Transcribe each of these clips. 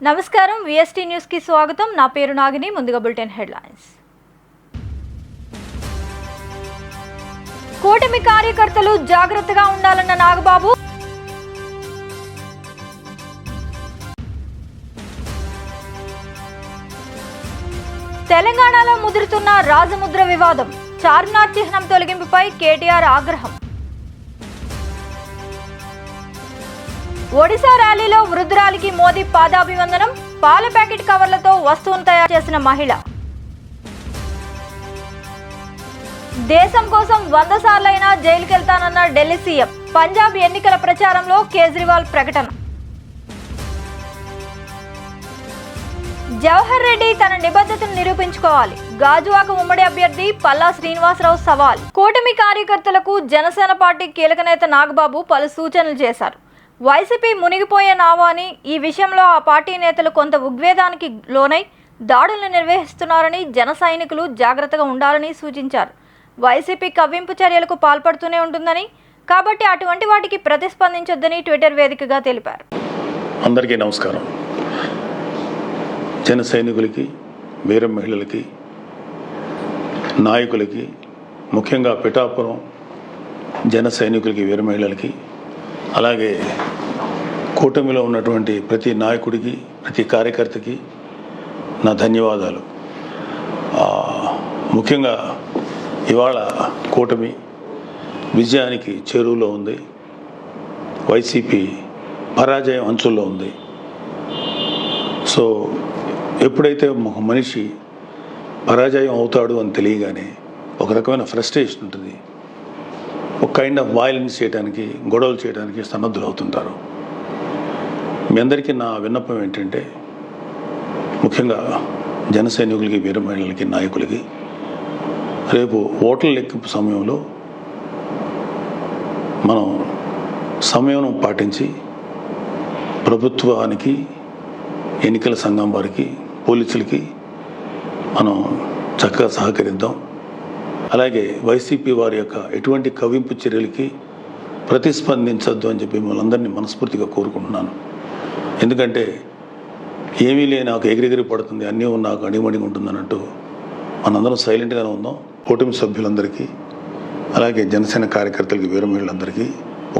నమస్కారం VST news కి స్వాగతం. నా పేరు నాగిని. ముందుగా బులెటిన్ హెడ్లైన్స్. కూటమి కార్యకర్తలు జాగ్రత్తగా ఉండాలన్న నాగబాబు. తెలంగాణలో ముదురుతున్న రాజముద్ర వివాదం. చార్మినార్ చిహ్నం తొలగింపుపై కేటీఆర్ ఆగ్రహం. ఒడిశా ర్యాలీలో వృద్ధురాలికి మోదీ పాదాభివందనం. పాల ప్యాకెట్ కవర్లతో వస్తువును తయారు చేసిన మహిళ. దేశం కోసం 100 సార్లైనా జైలుకెళ్తానన్న ఢిల్లీ సీఎం. పంజాబ్ ఎన్నికల ప్రచారంలో కేజ్రీవాల్ ప్రకటన. జవహర్ రెడ్డి తన నిబద్ధతను నిరూపించుకోవాలి. గాజువాక ఉమ్మడి అభ్యర్థి పల్లా శ్రీనివాసరావు సవాల్. కూటమి కార్యకర్తలకు జనసేన పార్టీ కీలక నేత నాగబాబు పలు సూచనలు చేశారు. వైసీపీ మునిగిపోయే నావా అని, ఈ విషయంలో ఆ పార్టీ నేతలు కొంత ఉద్వేగానికి లోనై దాడులను నిర్వహిస్తున్నారని, జన సైనికులు జాగ్రత్తగా ఉండాలని సూచించారు. వైసీపీ కవ్వింపు చర్యలకు పాల్పడుతూనే ఉంటుందని, కాబట్టి అటువంటి వాటికి ప్రతిస్పందించొద్దని ట్విట్టర్ వేదికగా తెలిపారు. అందరికీ నమస్కారం. జన సైనికులకి, వీర మహిళలకి, నాయకులకి, ముఖ్యంగా పిఠాపురం జన సైనికులకి, వీర మహిళలకి, అలాగే కూటమిలో ఉన్నటువంటి ప్రతి నాయకుడికి, ప్రతి కార్యకర్తకి నా ధన్యవాదాలు. ముఖ్యంగా ఇవాళ కూటమి విజయానికి చేరువలో ఉంది. వైసీపీ పరాజయం అంచుల్లో ఉంది. సో ఎప్పుడైతే ఒక మనిషి పరాజయం అవుతాడు అని తెలియగానే ఒక రకమైన ఫ్రస్ట్రేషన్ ఉంటుంది. ఒక కైండ్ ఆఫ్ వైలెన్స్ చేయడానికి, గొడవలు చేయడానికి సన్నద్ధులు అవుతుంటారు. మీ అందరికీ నా విన్నపం ఏంటంటే, ముఖ్యంగా జన సైనికులకి, వీర మహిళలకి, నాయకులకి, రేపు ఓట్ల లెక్కింపు సమయంలో మనం సమయం పాటించి ప్రభుత్వానికి, ఎన్నికల సంఘం వారికి, పోలీసులకి మనం చక్కగా సహకరిద్దాం. అలాగే వైసీపీ వారి యొక్క ఎటువంటి కవ్వింపు చర్యలకి ప్రతిస్పందించద్దు అని చెప్పి మిమ్మల్ని అందరినీ మనస్ఫూర్తిగా కోరుకుంటున్నాను. ఎందుకంటే ఏమీ లేని నాకు ఎగిరెగిరి పడుతుంది, అన్నీ నాకు అణిమణిగా ఉంటుంది అన్నట్టు మనందరం సైలెంట్గానే ఉందాం. కూటమి సభ్యులందరికీ, అలాగే జనసేన కార్యకర్తలకి, వీర మహిళలందరికీ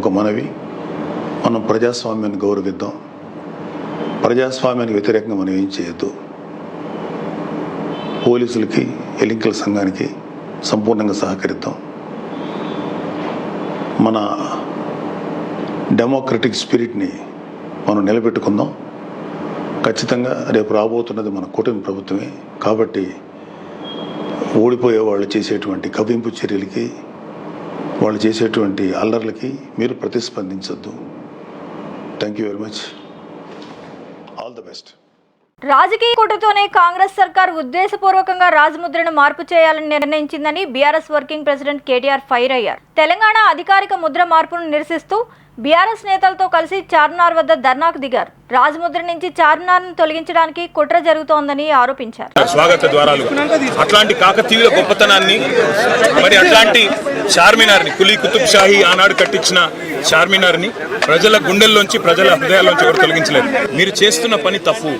ఒక మనవి, మనం ప్రజాస్వామ్యాన్ని గౌరవిద్దాం. ప్రజాస్వామ్యానికి వ్యతిరేకంగా మనం ఏం చేయొద్దు. పోలీసులకి, ఎన్నికల సంఘానికి సంపూర్ణంగా సహకరిద్దాం. మన డెమోక్రటిక్ స్పిరిట్ని మనం నిలబెట్టుకుందాం. ఖచ్చితంగా రేపు రాబోతున్నది మన కూటమి ప్రభుత్వమే. కాబట్టి ఓడిపోయే వాళ్ళు చేసేటువంటి కవ్వింపు చర్యలకి, వాళ్ళు చేసేటువంటి అల్లర్లకి మీరు ప్రతిస్పందించొద్దు. Thank you very much. All the best. రాజకీయ కుట్రతోనే కాంగ్రెస్ సర్కార్ ఉద్దేశపూర్వకంగా రాజముద్రను మార్పు చేయాలని నిర్ణయించిందని BRS working president KTR fire అయ్యారు. తెలంగాణ అధికారిక ముద్ర మార్పును నిరసిస్తూ బీఆర్ఎస్ నేతలతో కలిసి చార్మినార్ వద్ద ధర్నాకు దిగారు. రాజముద్ర నుంచి చార్మినార్ను తొలగించడానికి కుట్ర జరుగుతోందని ఆరోపించారు. స్వాగత ద్వారాలు అట్లాంటి కాకతీయుల గొప్పతనాన్ని, మరి అట్లాంటి చార్మినార్ని, కులీ కుతుబ్ షాహీ ఆనాడు కట్టించిన చార్మినార్ని ప్రజల గుండెల్లోంచి, ప్రజల హృదయాల్లోంచి ఎవరు తొలగించలేదు. మీరు చేస్తున్న పని తప్పు.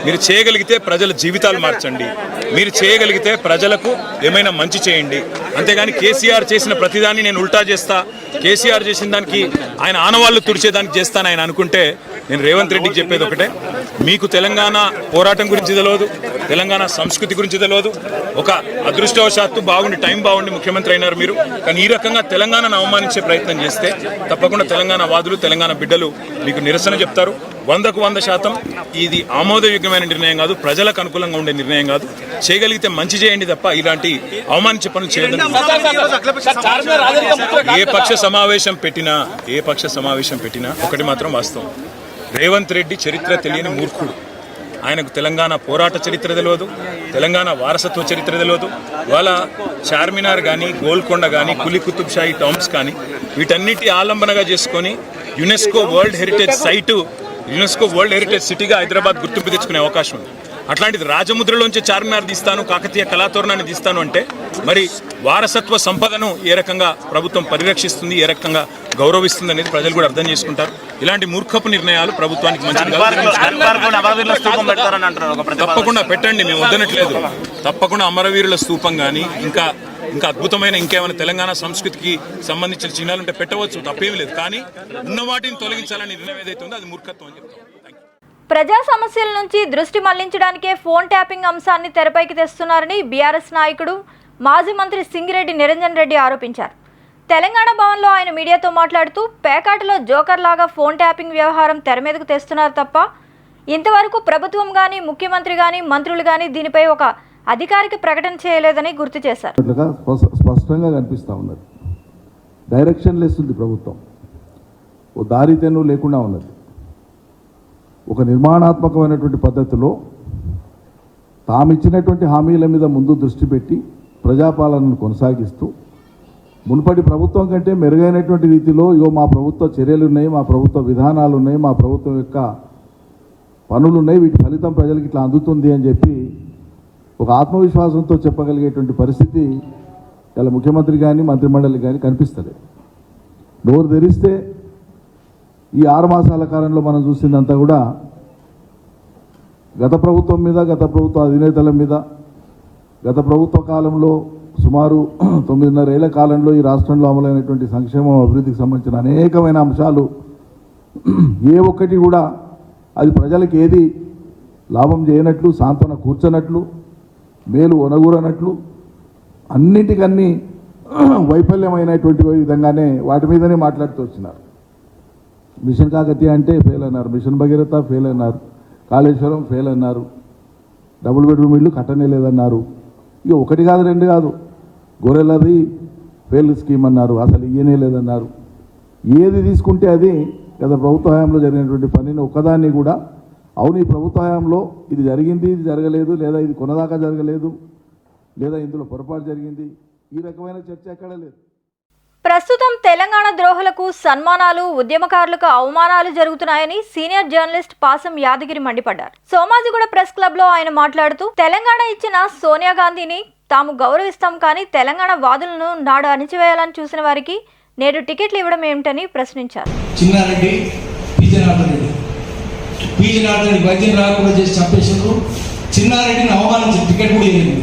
మీరు చేయగలిగితే ప్రజల జీవితాలు మార్చండి. మీరు చేయగలిగితే ప్రజలకు ఏమైనా మంచి చేయండి. అంతేగాని కేసీఆర్ చేసిన ప్రతిదాన్ని నేను ఉల్టా చేస్తా, కేసీఆర్ చేసిన దానికి ఆయన ఆనవాళ్లు తుడిచేదానికి చేస్తాను ఆయన అనుకుంటే, నేను రేవంత్ రెడ్డికి చెప్పేది ఒకటే, మీకు తెలంగాణ పోరాటం గురించి తెలియదు, తెలంగాణ సంస్కృతి గురించి తెలియదు. ఒక అదృష్టవశాత్తు టైం బాగుండి ముఖ్యమంత్రి అయినారు మీరు. కానీ ఈ రకంగా తెలంగాణను అవమానించే ప్రయత్నం చేస్తే తప్పకుండా తెలంగాణ వాదులు, తెలంగాణ బిడ్డలు మీకు నిరసన చెప్తారు. 100కు 100% ఇది ఆమోదయోగ్యమైన నిర్ణయం కాదు, ప్రజలకు అనుకూలంగా ఉండే నిర్ణయం కాదు. చేయగలిగితే మంచి చేయండి తప్ప ఇలాంటి అవమానించే పనులు చేయదండి. ఏ పక్ష సమావేశం పెట్టినా ఒకటి మాత్రం వాస్తవం, రేవంత్ రెడ్డి చరిత్ర తెలియని మూర్ఖుడు. ఆయనకు తెలంగాణ పోరాట చరిత్ర తెలియదు, తెలంగాణ వారసత్వ చరిత్ర తెలియదు. వాళ్ళ చార్మినార్ కానీ, గోల్కొండ కానీ, కులీ కుతుబ్ షాహీ టాంబ్స్ కానీ వీటన్నిటి ఆలంబనగా చేసుకొని యునెస్కో వరల్డ్ హెరిటేజ్ సిటీగా హైదరాబాద్ గుర్తింపు తెచ్చుకునే అవకాశం ఉంది. అట్లాంటిది రాజముద్రలోంచి చార్మినార్ తీస్తాను, కాకతీయ కళాతోరణాన్ని తీస్తాను అంటే మరి వారసత్వ సంపదను ఏ రకంగా ప్రభుత్వం పరిరక్షిస్తుంది, ఏ రకంగా గౌరవిస్తుంది అనేది ప్రజలు కూడా అర్థం చేసుకుంటారు. ఇలాంటి మూర్ఖపు నిర్ణయాలు ప్రభుత్వానికి మంచిది తప్పకుండా పెట్టండి, మేము వద్దనట్లేదు. తప్పకుండా అమరవీరుల స్తూపం కానీ ఇంకా అద్భుతమైన ఇంకేమైనా తెలంగాణ సంస్కృతికి సంబంధించిన చిహ్నాలు ఉంటే పెట్టవచ్చు, తప్పేమీ లేదు. కానీ ఉన్న వాటిని తొలగించాలని నిర్ణయం ఏదైతే ఉందో అది మూర్ఖత్వం అని చెప్తాం. ప్రజా సమస్యల నుంచి దృష్టి మళ్లించడానికే ఫోన్ ట్యాపింగ్ అంశాన్ని తెరపైకి తెస్తున్నారని బీఆర్ఎస్ నాయకుడు మాజీ మంత్రి సింగిరెడ్డి నిరంజన్ రెడ్డి ఆరోపించారు. తెలంగాణ భవన్లో ఆయన మీడియాతో మాట్లాడుతూ పేకాటలో జోకర్ లాగా ఫోన్ ట్యాపింగ్ వ్యవహారం తెర మీదకు తెస్తున్నారు తప్ప ఇంతవరకు ప్రభుత్వం కానీ ముఖ్యమంత్రి కానీ మంత్రులు కానీ దీనిపై ఒక అధికారిక ప్రకటన చేయలేదని గుర్తు చేశారు. స్పష్టంగా కనిపిస్తూ ఉన్నది, డైరెక్షన్ లెస్ ఉంది ప్రభుత్వం, ఓ దారి తెన్ను లేకుండా ఉన్నది. ఒక నిర్మాణాత్మకమైనటువంటి పద్ధతిలో తామిచ్చినటువంటి హామీల మీద ముందు దృష్టి పెట్టి ప్రజాపాలనను కొనసాగిస్తూ మునుపటి ప్రభుత్వం కంటే మెరుగైనటువంటి రీతిలో ఇగో మా ప్రభుత్వ చర్యలు ఉన్నాయి, మా ప్రభుత్వ విధానాలు ఉన్నాయి, మా ప్రభుత్వం యొక్క పనులు ఉన్నాయి, వీటి ఫలితం ప్రజలకు ఇట్లా అందుతుంది అని చెప్పి ఒక ఆత్మవిశ్వాసంతో చెప్పగలిగేటువంటి పరిస్థితి ఇలా ముఖ్యమంత్రి కానీ మంత్రిమండలి కానీ కనిపిస్తుంది. నోరు తెరిస్తే ఈ 6 మాసాల కాలంలో మనం చూసిందంతా కూడా గత ప్రభుత్వం మీద, గత ప్రభుత్వ అధినేతల మీద, గత ప్రభుత్వ కాలంలో సుమారు 9.5 ఏళ్ల కాలంలో ఈ రాష్ట్రంలో అమలైనటువంటి సంక్షేమం అభివృద్ధికి సంబంధించిన అనేకమైన అంశాలు ఏ ఒక్కటి కూడా అది ప్రజలకు ఏది లాభం చేయనట్లు, సాంత్వన కూర్చనట్లు, మేలు ఒనగూరనట్లు, అన్నింటికన్నీ వైఫల్యమైనటువంటి విధంగానే వాటి మీదనే మాట్లాడుతూ వచ్చినారు. మిషన్ కాకతీయ అంటే ఫెయిల్ అన్నారు, మిషన్ భగీరథ ఫెయిల్ అన్నారు, కాళేశ్వరం ఫెయిల్ అన్నారు, డబుల్ బెడ్రూమ్ ఇళ్ళు కట్టనే లేదన్నారు. ఇక ఒకటి కాదు, 2 కాదు, గొర్రెలది ఫెయిల్ స్కీమ్ అన్నారు, అసలు ఇయ్యనే లేదన్నారు. ఏది తీసుకుంటే అది గత ప్రభుత్వ హయాంలో జరిగినటువంటి పనిని ఒక్కదాన్ని కూడా అవును ఈ ప్రభుత్వ హయాంలో ఇది జరిగింది, ఇది జరగలేదు, లేదా ఇది కొనదాకా జరగలేదు, లేదా ఇందులో పొరపాటు జరిగింది, ఈ రకమైన చర్చ ఎక్కడ లేదు. ప్రస్తుతం తెలంగాణ ద్రోహులకు సన్మానాలు, ఉద్యమకారులకు అవమానాలు జరుగుతున్నాయని సీనియర్ జర్నలిస్ట్ పాసం యాదగిరి మండిపడ్డారు. సోమాజిగూడ ప్రెస్ క్లబ్ లో ఆయన మాట్లాడుతూ తెలంగాణ ఇచ్చిన సోనియా గాంధీని తాము గౌరవిస్తాం, కానీ తెలంగాణ వాదులను నాడు అణిచివేయాలని చూసిన వారికి నేడు టికెట్లు ఇవ్వడం ఏమిటని ప్రశ్నించారు. చిన్నారెడ్డి పీజనాథరెడ్డి వైద్యం రాకుండా చేసి చంపేసారు. చిన్నారెడ్డిని అవమానించి టికెట్ కూడా ఇవ్వలేదు.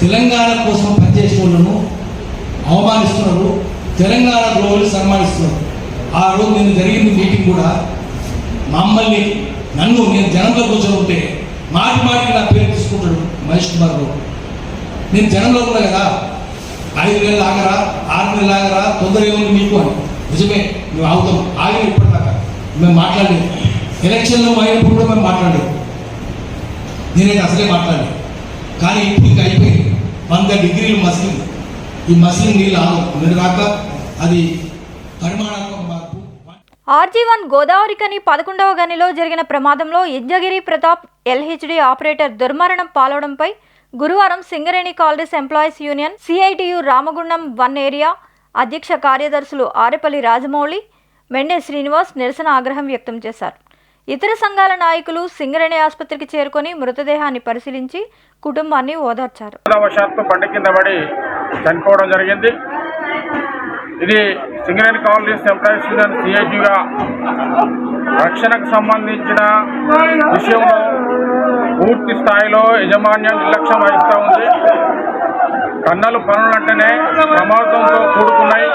తెలంగాణ కోసం పనిచేసిన వాళ్ళను అవమానిస్తున్నారు, తెలంగాణ ద్రోహులు సన్మానిస్తున్నారు. ఆ రోజు నేను జరిగింది మీటింగ్ కూడా నేను జనంలో కూర్చొని ఉంటే మాటికి నా పేరు తీసుకుంటాడు మహేష్ కుమార్ రావు. నేను జనంలో ఉన్నా కదా, 5 నెలలు ఆగరా, 6 నెలలు ఆగరా, తొందర ఏముంది మీకు అని. నిజమే, మేము ఆగుతాం, ఆగి ఇప్పటిదాకా మేము మాట్లాడలేదు. ఎలక్షన్లో అయినప్పుడు కూడా మేము మాట్లాడలేదు, నేనైతే అసలే మాట్లాడలేదు. కానీ ఇప్పుడు ఇంకా అయిపోయింది, 100 డిగ్రీలు మసిలింది. ఈ మసిలింగ్ నీళ్ళు ఆగదు, నేను రాక అది పరిమాణాత్మక మార్పు. RG1 గోదావరికని 11వ గనిలో జరిగిన ప్రమాదంలో ఇంజగిరి ప్రతాప్ LHD ఆపరేటర్ దుర్మరణం పాలవడంపై గురువారం Singareni collieries employees union CITU Ramagundam 1 area అధ్యక్ష కార్యదర్శులు ఆరెపల్లి రాజమౌళి, మెండే శ్రీనివాస్ నిరసన ఆగ్రహం వ్యక్తం చేశారు. ఇతర సంఘాల నాయకులు సింగరేణి ఆసుపత్రికి చేరుకొని మృతదేహాన్ని పరిశీలించి కుటుంబాన్ని ఓదార్చారు. బండి కింద పడి చనిపోవడం జరిగింది. ఇది సింగరేణి కాలరీస్ ఎంప్లాయీస్ యూనియన్ CITUగా రక్షణకు సంబంధించిన విషయంలో పూర్తి స్థాయిలో యజమాన్యం నిర్లక్ష్యం వహిస్తూ ఉంది. కన్నలు పనులంటేనే ప్రమాదంతో కూడుకున్నాయి.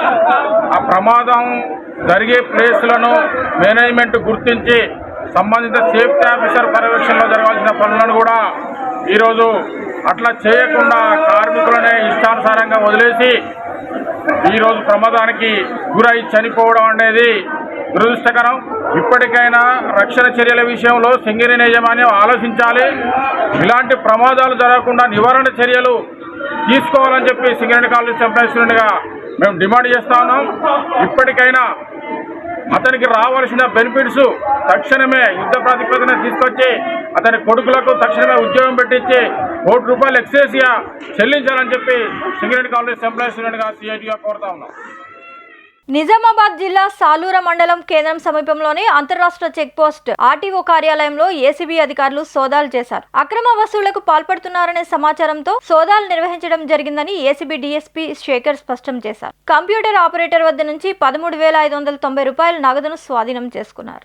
ఆ ప్రమాదం జరిగే ప్లేస్లను మేనేజ్మెంట్ గుర్తించి సంబంధిత సేఫ్టీ ఆఫీసర్ పర్యవేక్షణలో జరగాల్సిన పనులను కూడా ఈరోజు అట్లా చేయకుండా కార్మికులనే ఇష్టానుసారంగా వదిలేసి ఈరోజు ప్రమాదానికి గురై చనిపోవడం అనేది దురదృష్టకరం. ఇప్పటికైనా రక్షణ చర్యల విషయంలో సింగరేణి యాజమాన్యం ఆలోచించాలి. ఇలాంటి ప్రమాదాలు జరగకుండా నివారణ చర్యలు తీసుకోవాలని చెప్పి సింగరేణి కాలరీస్ ఎంప్లాయీస్ యూనియన్గా మేము డిమాండ్ చేస్తా ఉన్నాం. ఇప్పటికైనా అతనికి రావాల్సిన బెనిఫిట్స్ తక్షణమే యుద్ధ ప్రాతిపదికన తీసుకొచ్చి అతని కొడుకులకు తక్షణమే ఉద్యోగం పెట్టించి ₹1 ఎక్సేసియా చెల్లించాలని చెప్పి సింగరేణి కాలరీస్ ఎంప్లాయీస్ యూనియన్గా CITUగా కోరుతా ఉన్నాం. నిజామాబాద్ జిల్లా సాలూర మండలం కేంద్రం సమీపంలోని అంతర్రాష్ట్ర చెక్ పోస్ట్ ఆర్టీఓ కార్యాలయంలో ఏసీబీ అధికారులు సోదాలు చేశారు. అక్రమ వసూళ్లకు పాల్పడుతున్నారనే సమాచారంతో సోదాలు నిర్వహించడం జరిగిందని ఏసీబీ డీఎస్పీ శేఖర్ స్పష్టం చేశారు. కంప్యూటర్ ఆపరేటర్ వద్ద నుంచి 13,590 రూపాయల నగదును స్వాధీనం చేసుకున్నారు.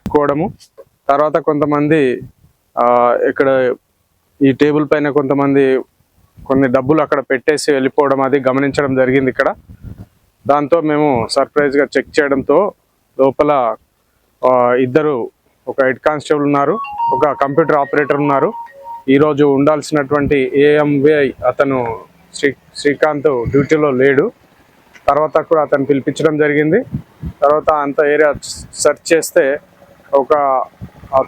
తర్వాత కొంతమంది ఇక్కడ ఈ టేబుల్ పైన కొంతమంది కొన్ని డబ్బులు అక్కడ పెట్టేసి వెళ్ళిపోవడం అది గమనించడం జరిగింది. ఇక్కడ దాంతో మేము సర్ప్రైజ్గా చెక్ చేయడంతో లోపల ఇద్దరు, ఒక హెడ్ కానిస్టేబుల్ ఉన్నారు, ఒక కంప్యూటర్ ఆపరేటర్ ఉన్నారు. ఈరోజు ఉండాల్సినటువంటి ఏఎంవిఐ అతను శ్రీకాంత్ డ్యూటీలో లేడు. తర్వాత కూడా అతను పిలిపించడం జరిగింది. తర్వాత అంత ఏరియా సెర్చ్ చేస్తే ఒక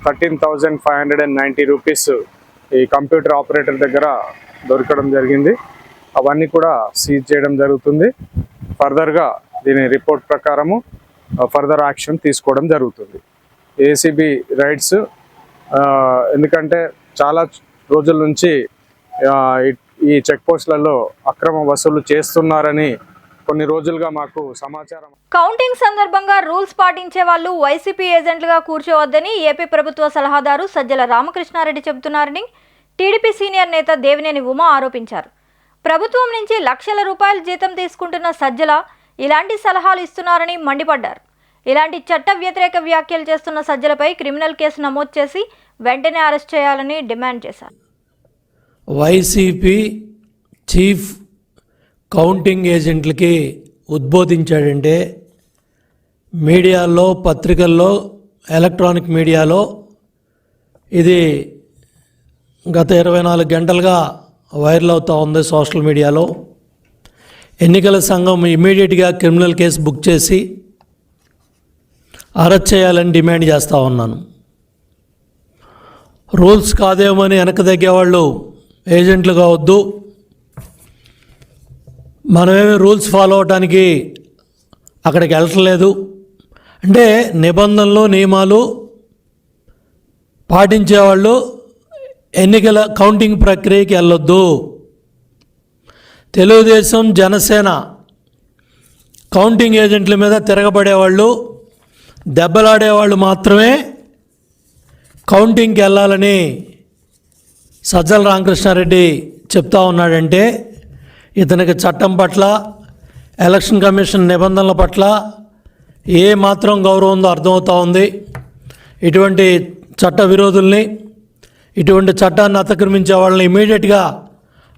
13,590 రూపీస్ ఈ కంప్యూటర్ ఆపరేటర్ దగ్గర దొరకడం జరిగింది. అవన్నీ కూడా సీజ్ చేయడం జరుగుతుంది. ఫర్దర్గా దీని రిపోర్ట్ ప్రకారము ఫర్దర్ యాక్షన్ తీసుకోవడం జరుగుతుంది. ఏసీబీ రైడ్స్ ఎందుకంటే చాలా రోజుల నుంచి ఈ చెక్ పోస్టులలో అక్రమ వసూలు చేస్తున్నారని కొన్ని రోజులుగా మాకు సమాచారం. కౌంటింగ్ సందర్భంగా రూల్స్ పాటించే వాళ్ళు వైసీపీ ఏజెంట్లుగా కూర్చోవద్దని ఏపీ ప్రభుత్వ సలహాదారు సజ్జల రామకృష్ణారెడ్డి చెబుతున్నారని టీడీపీ సీనియర్ నేత దేవినేని ఉమా ఆరోపించారు. ప్రభుత్వం నుంచి లక్షల రూపాయల జీతం తీసుకుంటున్న సజ్జల ఇలాంటి సలహాలు ఇస్తున్నారని మండిపడ్డారు. ఇలాంటి చట్ట వ్యతిరేక వ్యాఖ్యలు చేస్తున్న సజ్జలపై క్రిమినల్ కేసు నమోదు చేసి వెంటనే అరెస్ట్ చేయాలని డిమాండ్ చేశారు. వైసీపీ చీఫ్ కౌంటింగ్ ఏజెంట్లకి ఉద్బోధించాడంటే మీడియాలో, పత్రికల్లో, ఎలక్ట్రానిక్ మీడియాలో ఇది గత 24 గంటలుగా వైరల్ అవుతూ ఉంది. సోషల్ మీడియాలో ఎన్నికల సంఘం ఇమీడియట్గా క్రిమినల్ కేసు బుక్ చేసి అరెస్ట్ చేయాలని డిమాండ్ చేస్తూ ఉన్నాను. రూల్స్ కాదేమని వెనక తగ్గేవాళ్ళు ఏజెంట్లు కావద్దు. మనమేమి రూల్స్ ఫాలో అవడానికి అక్కడికి వెళ్ళట్లేదు. అంటే నిబంధనలు, నియమాలు పాటించేవాళ్ళు ఎన్నికల కౌంటింగ్ ప్రక్రియకి వెళ్ళొద్దు. తెలుగుదేశం, జనసేన కౌంటింగ్ ఏజెంట్ల మీద తిరగబడేవాళ్ళు, దెబ్బలాడేవాళ్ళు మాత్రమే కౌంటింగ్కి వెళ్ళాలని సజ్జల రామకృష్ణారెడ్డి చెప్తా ఉన్నాడంటే ఇతనికి చట్టం పట్ల, ఎలక్షన్ కమిషన్ నిబంధనల పట్ల ఏ మాత్రం గౌరవం ఉందో అర్థమవుతూ ఉంది. ఇటువంటి చట్ట విరోధుల్ని, ఇటువంటి చట్టాన్ని అతిక్రమించే వాళ్ళని ఇమీడియట్గా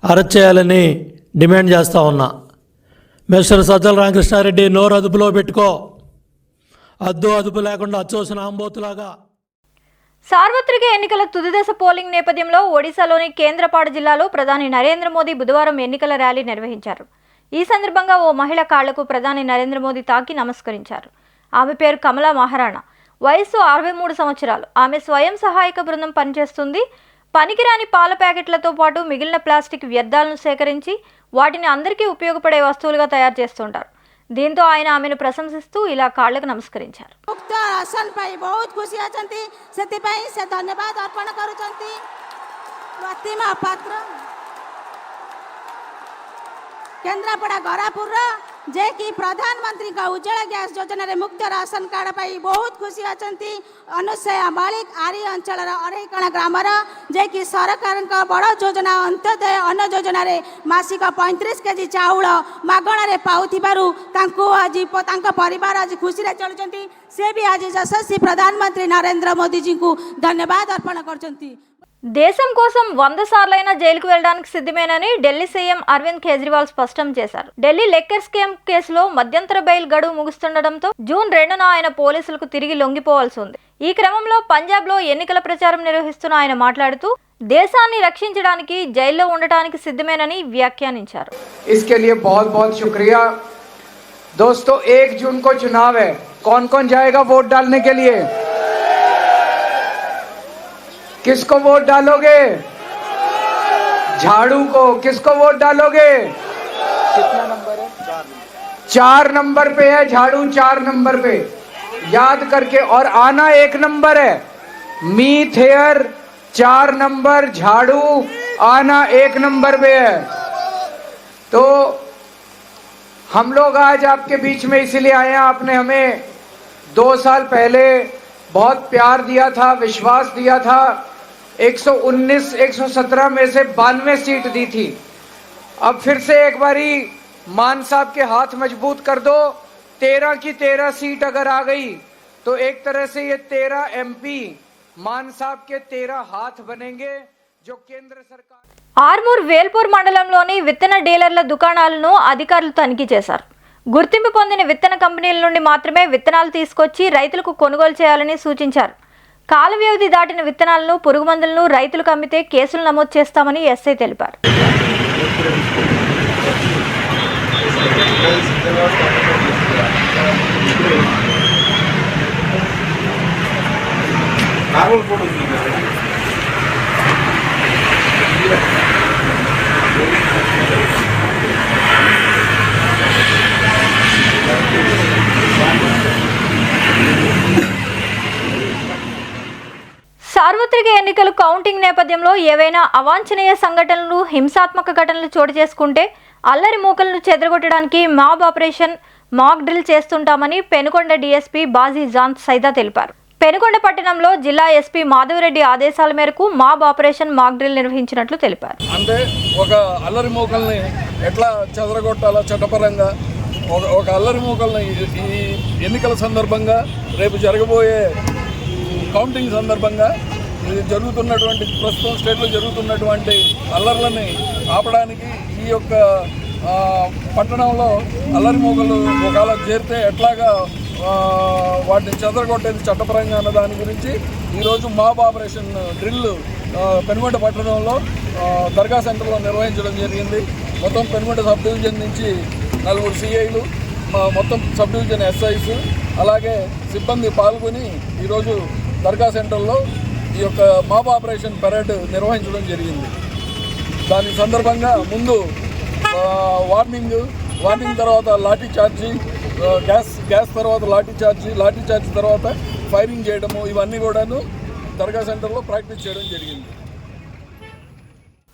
అరెస్ట్ చేయాలని డిమాండ్ చేస్తూ ఉన్నా. మిస్టర్ సజ్జల రామకృష్ణారెడ్డి, నోరు అదుపులో పెట్టుకో. అదుపు లేకుండా అచ్చోసిన ఆంబోతులాగా. సార్వత్రిక ఎన్నికల తుదిదశ పోలింగ్ నేపథ్యంలో ఒడిశాలోని కేంద్రపాడు జిల్లాలో ప్రధాని నరేంద్ర మోదీ బుధవారం ఎన్నికల ర్యాలీ నిర్వహించారు. ఈ సందర్భంగా ఓ మహిళ కాళ్లకు ప్రధాని నరేంద్ర మోదీ తాకి నమస్కరించారు. ఆమె పేరు కమలా మహారాణా. వయసు 63 సంవత్సరాలు. ఆమె స్వయం సహాయక బృందం పనిచేస్తుంది. పనికిరాని పాల ప్యాకెట్లతో పాటు మిగిలిన ప్లాస్టిక్ వ్యర్థాలను సేకరించి వాటిని అందరికీ ఉపయోగపడే వస్తువులుగా తయారు చేస్తుంటారు. దీంతో ఆయన ఆమెను ప్రశంసిస్తూ ఇలా కాళ్లకు నమస్కరించారు. केन्द्रापड़ा गरापुर जे कि प्रधानमंत्री का उज्ज्वला गैस योजना रे मुक्त राशन कार्ड पाई बहुत खुशी अछंती. अनुसया मालिक आरी अंचल अरेकणा ग्रामर जे कि सरकार का बड़ योजना अंत्योदय अन्न योजना रे मासिक 35 केजी चाउल मागणा रे पाउथिबारु तांको आज तांका परिवार आज खुशी रे चलुचंती. से भी आज यशस्वी प्रधानमंत्री नरेंद्र मोदी जी को धन्यवाद अर्पण करचंती. దేశం కోసం 100 సార్లైనా జైలుకు వెళ్లడానికి సిద్ధమేనని ఢిల్లీ సీఎం అరవింద్ కేజ్రీవాల్ స్పష్టం చేశారు. ఢిల్లీ లిక్కర్ స్కామ్ కేసులో మధ్యంతర బెయిల్ గడువు ముగుస్తుండటంతో జూన్ 2న ఆయన పోలీసులకు తిరిగి లొంగిపోవాల్సి ఉంది. ఈ క్రమంలో పంజాబ్లో ఎన్నికల ప్రచారం నిర్వహిస్తున్న ఆయన మాట్లాడుతూ దేశాన్ని రక్షించడానికి జైల్లో ఉండటానికి సిద్ధమేనని వ్యాఖ్యానించారు. इसके लिए बहुत बहुत शुक्रिया दोस्तों. 1 जून को चुनाव है. कौन कौन जाएगा वोट डालने के लिए? किसको वोट डालोगे? झाड़ू को. किसको वोट डालोगे? कितना नंबर है? 4 नंबर पे है झाड़ू. 4 नंबर पे याद करके. और आना 1 नंबर है. मीथ हेयर 4 नंबर. झाड़ू आना 1 नंबर पे है. तो हम लोग आज आपके बीच में इसलिए आए हैं, आपने हमें 2 साल पहले बहुत प्यार दिया था, विश्वास दिया था। 119 117 में से 92 सीट दी थी। अब फिर से एक बारी मान साहब के हाथ मजबूत कर दो। 13 की 13 सीट अगर आ गई तो एक तरह से ये 13 MP मान साहब के 13 हाथ बनेंगे जो केंद्र सरकार। ఆర్మూర్ వేల్పూర్ మండలంలోని విత్తన డీలర్ల దుకాణాలను అధికారులు తనిఖీ చేశారు. గుర్తింపు పొందిన విత్తన కంపెనీల నుండి మాత్రమే విత్తనాలు తీసుకొచ్చి రైతులకు కొనుగోలు చేయాలని సూచించారు. కాల వ్యవధి దాటిన విత్తనాలను, పురుగుమందులను రైతులకు అమ్మితే కేసులు నమోదు చేస్తామని ఎస్ఐ తెలిపారు. సార్వత్రిక ఎన్నికల కౌంటింగ్ నేపథ్యంలో ఏవైనా అవాంఛనీయ సంఘటనలు, హింసాత్మక ఘటనలు చోటు చేసుకుంటే అల్లరి మూకలను చెదరగొట్టడానికి మాబ్ ఆపరేషన్, మాక్ డ్రిల్ చేస్తుంటామని పెనుకొండ డీఎస్పీ బాజీ జాన్ సైదా తెలిపారు. పెనుకొండ పట్టణంలో జిల్లా ఎస్పీ మాధవరెడ్డి ఆదేశాల మేరకు మాబ్ ఆపరేషన్, మాక్ డ్రిల్ నిర్వహించినట్లు తెలిపారు. అంటే ఒక అల్లరి మూకల్ని ఎట్లా చెదరగొట్టాలో చట్టపరంగా ఒక అల్లరి మూకల్ని ఈ ఎన్నికల సందర్భంగా, రేపు జరగబోయే కౌంటింగ్ సందర్భంగా జరుగుతున్నటువంటి ప్రస్తుతం స్టేట్లో జరుగుతున్నటువంటి అల్లర్లని ఆపడానికి ఈ యొక్క పట్టణంలో అల్లరి మూకలు ఒకవేళ చేరితే ఎట్లాగా వాటిని చెదరగొట్టేది చట్టపరంగా అన్న దాని గురించి ఈరోజు మాబ్ ఆపరేషన్ డ్రిల్ పెనుగొండ పట్టణంలో దర్గా సెంటర్లో నిర్వహించడం జరిగింది. మొత్తం పెనుగొండ సబ్ డివిజన్ నుంచి 4 CIలు, మొత్తం సబ్ డివిజన్ SIs అలాగే సిబ్బంది పాల్గొని ఈరోజు దర్గా సెంటర్లో ఈ యొక్క మాబ్ ఆపరేషన్ పరేడ్ నిర్వహించడం జరిగింది. దాని సందర్భంగా ముందు వార్నింగ్ తర్వాత లాఠీ చార్జీ, గ్యాస్ తర్వాత లాఠీ చార్జీ తర్వాత ఫైరింగ్ చేయడము, ఇవన్నీ కూడాను దర్గా సెంటర్లో ప్రాక్టీస్ చేయడం జరిగింది.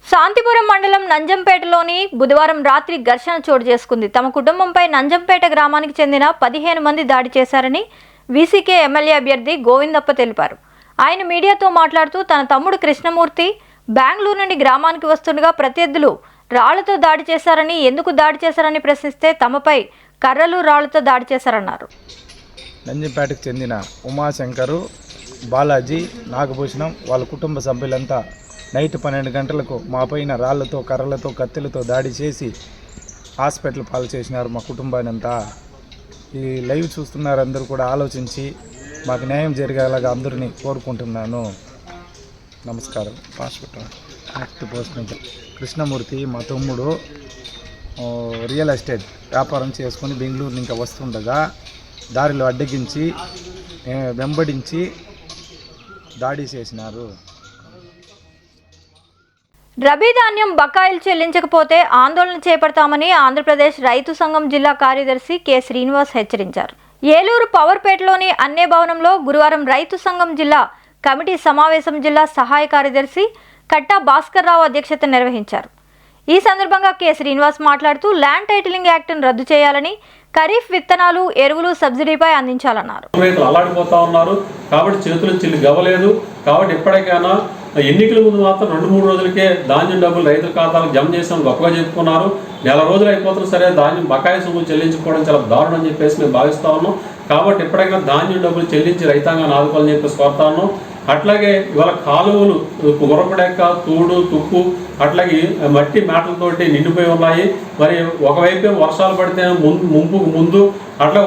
శాంతిపురం మండలం నంజంపేటలోని బుధవారం రాత్రి ఘర్షణ చోటు చేసుకుంది. తమ కుటుంబంపై నంజంపేట గ్రామానికి చెందిన 15 మంది దాడి చేశారని వీసీకే ఎమ్మెల్యే అభ్యర్థి గోవిందప్ప తెలిపారు. ఆయన మీడియాతో మాట్లాడుతూ తన తమ్ముడు కృష్ణమూర్తి బెంగళూరు నుండి గ్రామానికి వస్తుండగా ప్రత్యర్థులు రాళ్లతో దాడి చేశారని, ఎందుకు దాడి చేశారని ప్రశ్నిస్తే తమపై కర్రలు, రాళ్లతో దాడి చేశారన్నారు. నంజంపేటకు చెందిన ఉమాశంకరు, బాలాజీ, నాగభూషణం వాళ్ళ కుటుంబ సభ్యులంతా నైట్ 12 గంటలకు మా పైన రాళ్లతో, కర్రలతో, కత్తులతో దాడి చేసి హాస్పిటల్ పాలు చేసినారు మా కుటుంబాన్ని అంతా. ఈ లైవ్ చూస్తున్నారు అందరూ కూడా ఆలోచించి మాకు న్యాయం జరిగేలాగా అందరినీ కోరుకుంటున్నాను. నమస్కారం. యాక్ట్ పోస్ట్ నుంచి కృష్ణమూర్తి మా తమ్ముడు రియల్ ఎస్టేట్ వ్యాపారం చేసుకొని బెంగళూరు ఇంకా వస్తుండగా దారిలో అడ్డగించి వెంబడించి దాడి చేసినారు. రబీ ధాన్యం బకాయిలు చెల్లించకపోతే ఆందోళన చేపడతామని ఆంధ్రప్రదేశ్ రైతు సంఘం జిల్లా కార్యదర్శి కె శ్రీనివాస్ హెచ్చరించారు. ఏలూరు పవర్పేటలోని అన్నే భవనంలో గురువారం రైతు సంఘం జిల్లా కమిటీ సమావేశం జిల్లా సహాయ కార్యదర్శి కట్టా భాస్కర్ రావు అధ్యక్షత నిర్వహించారు. ఈ సందర్భంగా కె శ్రీనివాస్ మాట్లాడుతూ ల్యాండ్ టైటిలింగ్ యాక్ట్ను రద్దు చేయాలని, ఖరీఫ్ విత్తనాలు, ఎరువులు సబ్సిడీపై అందించాలన్నారు. అలాడిపోతా ఉన్నారు కాబట్టి చేతులు చిల్లి గవ్వలేదు. కాబట్టి ఎప్పటికైనా ఎన్నికల ముందు మాత్రం 2-3 రోజులకే ధాన్యం డబ్బులు రైతుల ఖాతాలకు జమ చేసాం గొప్పగా చెప్పుకున్నారు. నెల రోజులు అయిపోతున్నా సరే ధాన్యం బకాయి సొమ్ము చెల్లించుకోవడం చాలా దారుణం అని చెప్పేసి మేము భావిస్తా ఉన్నాం. కాబట్టి ఎప్పటికైనా ధాన్యం డబ్బులు చెల్లించి రైతాంగాన్ని ఆదుకోవాలని చెప్పేసి కోరుతా ఉన్నాం. అట్లాగే ఇవాళ కాలువలు గుర్రపడెక్క, తూడు, తుప్పు, అట్లాగే మట్టి మేటలతోటి నిండిపోయి ఉన్నాయి. మరి ఒకవైపు వర్షాలు పడితే ముంపుకు ముందు అట్లా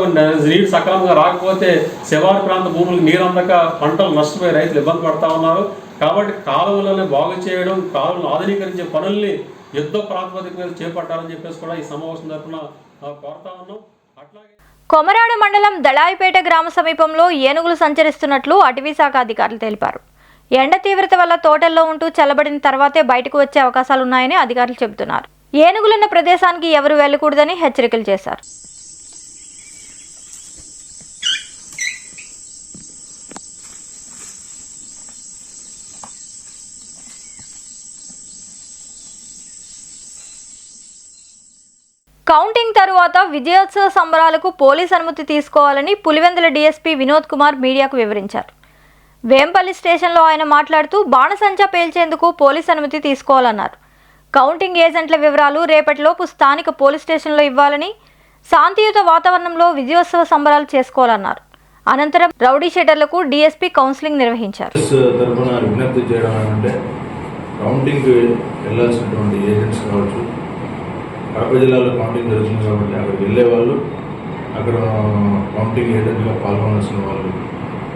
నీరు సక్రమంగా రాకపోతే శివారు ప్రాంత భూములకు నీరు అందక పంటలు నష్టపోయి రైతులు ఇబ్బంది పడతా ఉన్నారు. కాబట్టి కాలువలను బాగు చేయడం, కాలువలను ఆధునీకరించే పనుల్ని యుద్ధ ప్రాతిపదిక మీద చేపట్టాలని చెప్పేసి కూడా ఈ సమావేశం తరఫున కోరుతా ఉన్నాం. అట్లాగే కొమరాడ మండలం దళాయిపేట గ్రామ సమీపంలో ఏనుగులు సంచరిస్తున్నట్లు అటవీ శాఖ అధికారులు తెలిపారు. ఎండ తీవ్రత వల్ల తోటల్లో ఉంటూ చల్లబడిన తర్వాతే బయటకు వచ్చే అవకాశాలున్నాయని అధికారులు చెబుతున్నారు. ఏనుగులున్న ప్రదేశానికి ఎవరు వెళ్లకూడదని హెచ్చరికలు చేశారు. కౌంటింగ్ తరువాత విజయోత్సవ సంబరాలకు పోలీస్ అనుమతి తీసుకోవాలని పులివెందుల డీఎస్పీ వినోద్ కుమార్ మీడియాకు వివరించారు. వేంపల్లి స్టేషన్లో ఆయన మాట్లాడుతూ బాణసంచా పేల్చేందుకు పోలీస్ అనుమతి తీసుకోవాలన్నారు. కౌంటింగ్ ఏజెంట్ల వివరాలు రేపటిలోపు స్థానిక పోలీస్ స్టేషన్లో ఇవ్వాలని, శాంతియుత వాతావరణంలో విజయోత్సవ సంబరాలు చేసుకోవాలన్నారు. అనంతరం రౌడీ షెటర్లకు డీఎస్పీ కౌన్సిలింగ్ నిర్వహించారు. తరఫున విజ్ఞప్తి చేయడం అంటే కౌంటింగ్ వెళ్ళాల్సినటువంటి ఏజెంట్స్ కావచ్చు, కడప జిల్లాలో కౌంటింగ్ జరుగుతుంది కాబట్టి అక్కడికి వెళ్ళే వాళ్ళు, అక్కడ కౌంటింగ్ ఏజెంట్గా పాల్గొనాల్సిన వాళ్ళు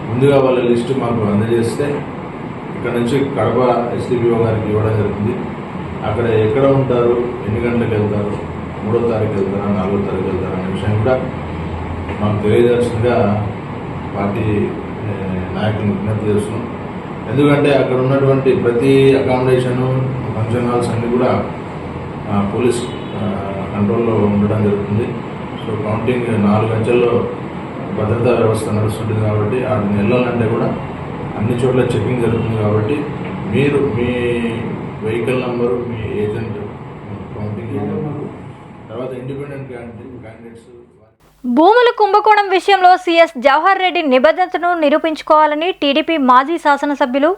ముందుగా వాళ్ళ లిస్టు మాకు అందజేస్తే ఇక్కడ నుంచి కడప ఎస్డిపిఓ గారికి ఇవ్వడం జరుగుతుంది. అక్కడ ఎక్కడ ఉంటారు, ఎన్ని గంటలకు వెళ్తారు, 3వ తారీఖు వెళ్తారా, 4వ తారీఖు వెళ్తారా అనే విషయం కూడా మాకు తెలియజేస్తుందిగా పార్టీ నాయకులను విజ్ఞప్తి చేస్తున్నాం. ఎందుకంటే అక్కడ ఉన్నటువంటి ప్రతి అకామిడేషను, ఫంక్షన్ హాల్స్ అన్నీ కూడా పోలీస్ కంట్రోల్లో ఉండడం జరుగుతుంది. సో కౌంటింగ్ 4 గంటల్లో భద్రతా వ్యవస్థ నడుస్తుంటుంది కాబట్టి వాటిని వెళ్ళాలంటే కూడా అన్ని చోట్ల చెకింగ్ జరుగుతుంది. కాబట్టి మీరు మీ వెహికల్ నంబరు, మీ ఏజెంట్, కౌంటింగ్ ఏజెంట్, తర్వాత ఇండిపెండెంట్ క్యాండిడేట్స్. భూముల కుంభకోణం విషయంలో సీఎస్ జవహర్ రెడ్డి నిబద్ధతను నిరూపించుకోవాలని టీడీపీ మాజీ శాసనసభ్యులు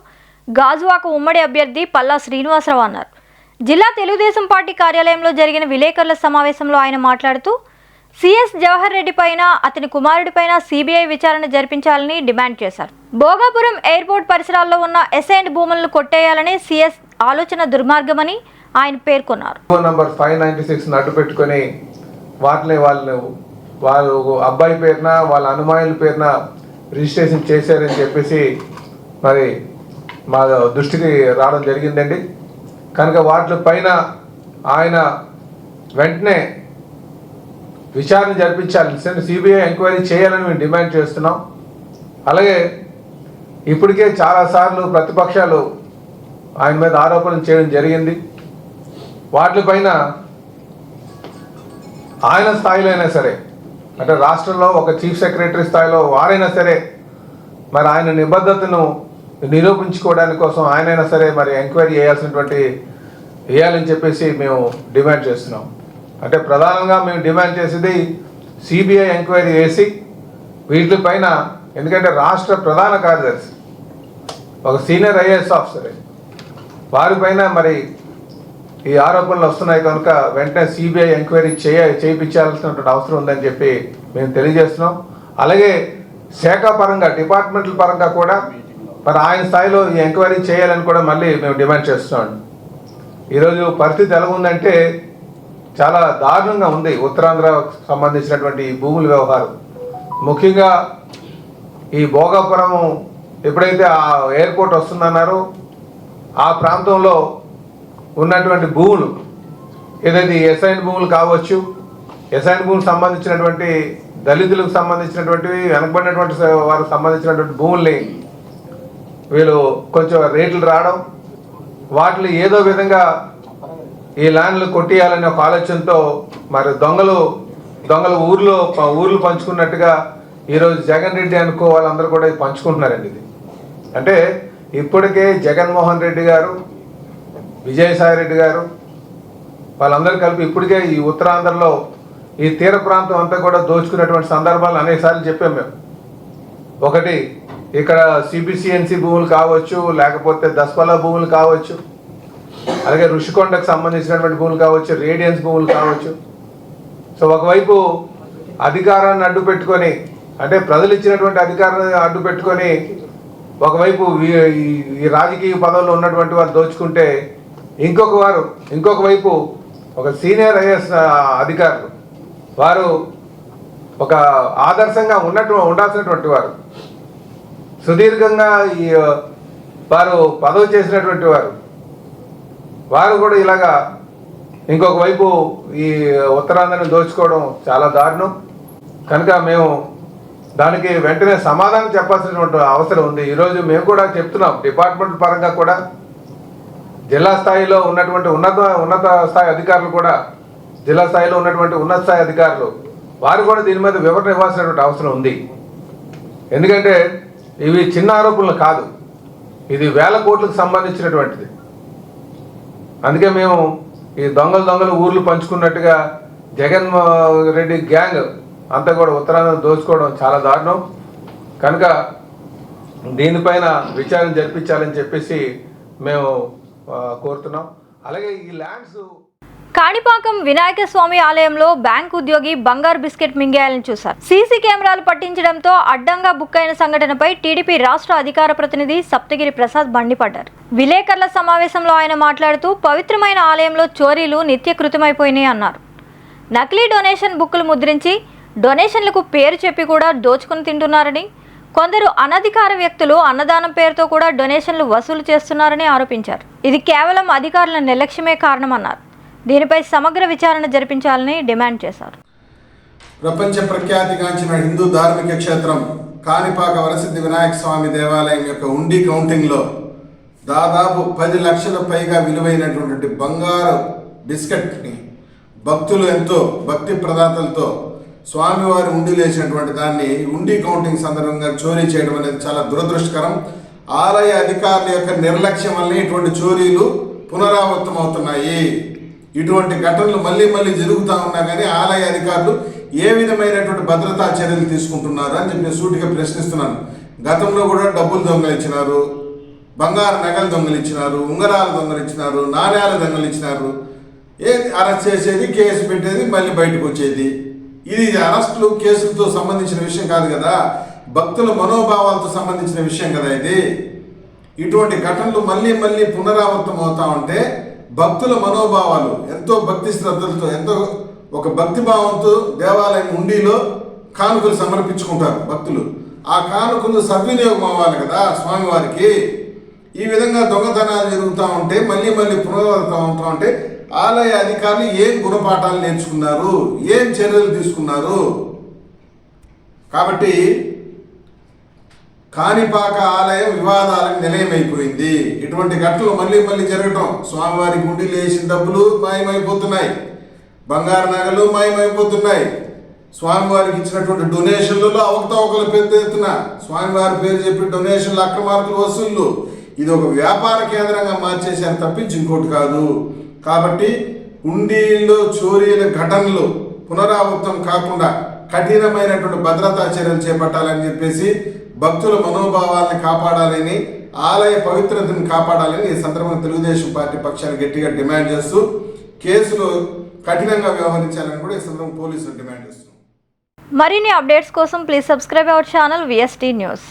గాజువాక ఉమ్మడి అభ్యర్థి పల్లా శ్రీనివాసరావు అన్నారు. జిల్లా తెలుగుదేశం పార్టీ కార్యాలయంలో జరిగిన విలేకరుల సమావేశంలో ఆయన మాట్లాడుతూ సీఎస్ జవహర్ రెడ్డి పైన, అతని కుమారుడిపైన సిబిఐ విచారణ జరిపించాలని డిమాండ్ చేశారు. భోగాపురం ఎయిర్పోర్ట్ పరిసరాల్లో ఉన్న అసైన్డ్ భూములను కొట్టేయాలనే సీఎస్ ఆలోచన దుర్మార్గమని ఆయన పేర్కొన్నారు. నంబర్ 596 అడ్డు పెట్టుకొని వాటిని వాళ్ళు అబ్బాయి పేరున, వాళ్ళ అనుమానుల పేరున రిజిస్ట్రేషన్ చేశారని చెప్పేసి మరి మా దృష్టికి రావడం జరిగిందండి. కనుక వాటి పైన ఆయన వెంటనే విచారణ జరిపించాలి, సిబిఐ ఎంక్వైరీ చేయాలని మేము డిమాండ్ చేస్తున్నాం. అలాగే ఇప్పటికే చాలాసార్లు ప్రతిపక్షాలు ఆయన మీద ఆరోపణలు చేయడం జరిగింది. వాటిపైన ఆయన స్థాయిలో అయినా సరే, అంటే రాష్ట్రంలో ఒక చీఫ్ సెక్రటరీ స్థాయిలో వారైనా సరే మరి ఆయన నిబద్ధతను నిరూపించుకోవడానికి కోసం ఆయనైనా సరే మరి ఎంక్వైరీ చేయాలని చెప్పేసి మేము డిమాండ్ చేస్తున్నాం. అంటే ప్రధానంగా మేము డిమాండ్ చేసేది సిబిఐ ఎంక్వైరీ చేసి వీటిపైన, ఎందుకంటే రాష్ట్ర ప్రధాన కార్యదర్శి ఒక సీనియర్ ఐఏఎస్ ఆఫీసరే, వారిపైన మరి ఈ ఆరోపణలు వస్తున్నాయి కనుక వెంటనే సిబిఐ ఎంక్వైరీ చేయించాల్సినటువంటి అవసరం ఉందని చెప్పి మేము తెలియజేస్తున్నాం. అలాగే శాఖ పరంగా, డిపార్ట్మెంటల్ పరంగా కూడా మరి ఆయన స్థాయిలో ఈ ఎంక్వైరీ చేయాలని కూడా మళ్ళీ మేము డిమాండ్ చేస్తున్నాం. ఈరోజు పరిస్థితి ఎలా ఉందంటే చాలా దారుణంగా ఉంది. ఉత్తరాంధ్రకు సంబంధించినటువంటి భూముల వ్యవహారం, ముఖ్యంగా ఈ భోగాపురం ఎప్పుడైతే ఆ ఎయిర్పోర్ట్ వస్తుందన్నారో ఆ ప్రాంతంలో ఉన్నటువంటి భూములు ఏదైతే అసైన్డ్ భూములు కావచ్చు, అసైన్డ్ భూములకు సంబంధించినటువంటి దళితులకు సంబంధించినటువంటివి, వెనకబడినటువంటి వారికి సంబంధించినటువంటి భూముల్ని వీళ్ళు కొంచెం రేట్లు రావడం, వాటిని ఏదో విధంగా ఈ ల్యాండ్లు కొట్టేయాలనే ఒక ఆలోచనతో మరి దొంగలు ఊర్లు పంచుకున్నట్టుగా ఈరోజు జగన్ రెడ్డి అనుకో వాళ్ళందరూ కూడా పంచుకుంటున్నారండి. ఇది అంటే ఇప్పటికే జగన్మోహన్ రెడ్డి గారు, విజయసాయి రెడ్డి గారు వాళ్ళందరూ కలిపి ఇప్పటికే ఈ ఉత్తరాంధ్రలో ఈ తీర ప్రాంతం అంతా కూడా దోచుకున్నటువంటి సందర్భాలు అనేకసార్లు చెప్పాం మేము. ఒకటి ఇక్కడ సిబిసిఎన్సి భూములు కావచ్చు, లేకపోతే దస్పల్లా భూములు కావచ్చు, అలాగే ఋషికొండకు సంబంధించినటువంటి భూములు కావచ్చు, రేడియన్స్ భూములు కావచ్చు. సో ఒకవైపు అధికారాన్ని అడ్డు పెట్టుకొని, అంటే ప్రజలు ఇచ్చినటువంటి అధికారాన్ని అడ్డు పెట్టుకొని ఒకవైపు ఈ రాజకీయ పదవుల్లో ఉన్నటువంటి వారు దోచుకుంటే, ఇంకొక వైపు ఒక సీనియర్ ఐఏఎస్ అధికారులు వారు ఒక ఆదర్శంగా ఉండాల్సినటువంటి వారు, సుదీర్ఘంగా వారు పదవి చేసినటువంటి వారు కూడా ఇలాగా ఇంకొక వైపు ఈ ఉత్తరాంధ్రని దోచుకోవడం చాలా దారుణం. కనుక మేము దానికి వెంటనే సమాధానం చెప్పాల్సినటువంటి అవసరం ఉంది. ఈరోజు మేము కూడా చెప్తున్నాం, డిపార్ట్మెంట్ పరంగా కూడా జిల్లా స్థాయిలో ఉన్నటువంటి ఉన్నత స్థాయి అధికారులు కూడా, జిల్లా స్థాయిలో ఉన్నటువంటి ఉన్నత స్థాయి అధికారులు వారు కూడా దీని మీద వివరణ ఇవ్వాల్సినటువంటి అవసరం ఉంది. ఎందుకంటే ఇవి చిన్న ఆరోపణలు కాదు, ఇది వేల కోట్లకు సంబంధించినటువంటిది. అందుకే మేము ఈ దొంగలు ఊర్లు పంచుకున్నట్టుగా జగన్మోహన్ రెడ్డి గ్యాంగ్ అంతా కూడా ఉత్తరాంధ్ర దోచుకోవడం చాలా దారుణం. కనుక దీనిపైన విచారణ జరిపించాలని చెప్పేసి మేము కోరుతున్నాం. అలాగే ఈ ల్యాండ్స్ కాణిపాకం వినాయక స్వామి ఆలయంలో బ్యాంక్ ఉద్యోగి బంగారు బిస్కెట్ మింగేయాలని చూశారు. సీసీ కెమెరాలు పట్టించడంతో అడ్డంగా బుక్ అయిన సంఘటనపై టీడీపీ రాష్ట్ర అధికార ప్రతినిధి సప్తగిరి ప్రసాద్ మండిపడ్డారు. విలేకరుల సమావేశంలో ఆయన మాట్లాడుతూ పవిత్రమైన ఆలయంలో చోరీలు నిత్యకృతమైపోయినాయి అన్నారు. నకిలీ డొనేషన్ బుక్కులు ముద్రించి డొనేషన్లకు పేరు చెప్పి కూడా దోచుకుని తింటున్నారని, కొందరు అనధికార వ్యక్తులు అన్నదానం పేరుతో కూడా డొనేషన్లు వసూలు చేస్తున్నారని ఆరోపించారు. ఇది కేవలం అధికారుల నిర్లక్ష్యమే కారణమన్నారు. దీనిపై సమగ్ర విచారణ జరిపించాలని డిమాండ్ చేశారు. ప్రపంచ ప్రఖ్యాతిగాంచిన హిందూ ధార్మిక క్షేత్రం కాణిపాక వరసిద్ధి వినాయక స్వామి దేవాలయం యొక్క ఉండి కౌంటింగ్లో దాదాపు 10 లక్షల పైగా విలువైనటువంటి బంగారు బిస్కెట్ని భక్తులు ఎంతో భక్తి ప్రదాతలతో స్వామివారి ఉండి లేచినటువంటి దాన్ని ఉండి కౌంటింగ్ సందర్భంగా చోరీ చేయడం అనేది చాలా దురదృష్టకరం. ఆలయ అధికారుల యొక్క నిర్లక్ష్యం వల్ల ఇటువంటి చోరీలు పునరావృతం అవుతున్నాయి. ఇటువంటి ఘటనలు మళ్ళీ మళ్ళీ జరుగుతూ ఉన్నా కానీ ఆలయ అధికారులు ఏ విధమైనటువంటి భద్రతా చర్యలు తీసుకుంటున్నారు అని చెప్పి సూటిగా ప్రశ్నిస్తున్నాను. గతంలో కూడా డబ్బులు దొంగలించినారు, బంగారు నగలు దొంగలించినారు, ఉంగరాలు దొంగలించినారు, నాణ్యాలు దొంగలించినారు. అరెస్ట్ చేసేది, కేసు పెట్టేది, మళ్ళీ బయటకు వచ్చేది. ఇది అరెస్టులు కేసులతో సంబంధించిన విషయం కాదు కదా, భక్తుల మనోభావాలతో సంబంధించిన విషయం కదా ఇది. ఇటువంటి ఘటనలు మళ్ళీ మళ్ళీ పునరావృతం అవుతా ఉంటే భక్తుల మనోభావాలు ఎంతో భక్తి శ్రద్ధలతో ఎంతో ఒక భక్తి భావంతో దేవాలయం ఉండిలో కానుకలు సమర్పించుకుంటారు భక్తులు. ఆ కానుకలు సద్వినియోగం అవ్వాలి కదా స్వామివారికి. ఈ విధంగా దొంగతనాలు జరుగుతూ ఉంటే మళ్ళీ మళ్ళీ పునరావృతం అవుతూ ఉంటే ఆలయ అధికారులు ఏం గుణపాఠాలు నేర్చుకున్నారు, ఏం చర్యలు తీసుకున్నారు? కాబట్టి కాణిపాక ఆలయం వివాదాలకు నిలయమైపోయింది. ఇటువంటి ఘటనలు మళ్ళీ మళ్ళీ జరగటం, స్వామివారికి ఉండి లేచిన డబ్బులు మాయమైపోతున్నాయి, బంగారు నగలు మాయమైపోతున్నాయి, స్వామివారికి ఇచ్చినటువంటి డొనేషన్లలో అవకతవకలు పెద్ద ఎత్తున స్వామివారి పేరు చెప్పి డొనేషన్లు అక్రమార్కులు వసూళ్లు, ఇది ఒక వ్యాపార కేంద్రంగా మార్చేసారు తప్పించి ఇంకోటి కాదు. కాబట్టి ఉండిలో చోరీల ఘటనలు పునరావృతం కాకుండా కఠినమైనటువంటి భద్రతా చర్యలు చేపట్టాలని చెప్పేసి భక్తుల మనోభావాలను కాపాడాలని, ఆలయ పవిత్రతను కాపాడాలని ఈ సందర్భంగా తెలుగుదేశం పార్టీ పక్షాన్ని గట్టిగా డిమాండ్ చేస్తూ కేసులు కఠినంగా వ్యవహరించాలని కూడా ఈ సందర్భంగా పోలీసులు డిమాండ్ చేస్తున్నారు. మరిన్ని అప్డేట్స్ కోసం please subscribe our channel VST news.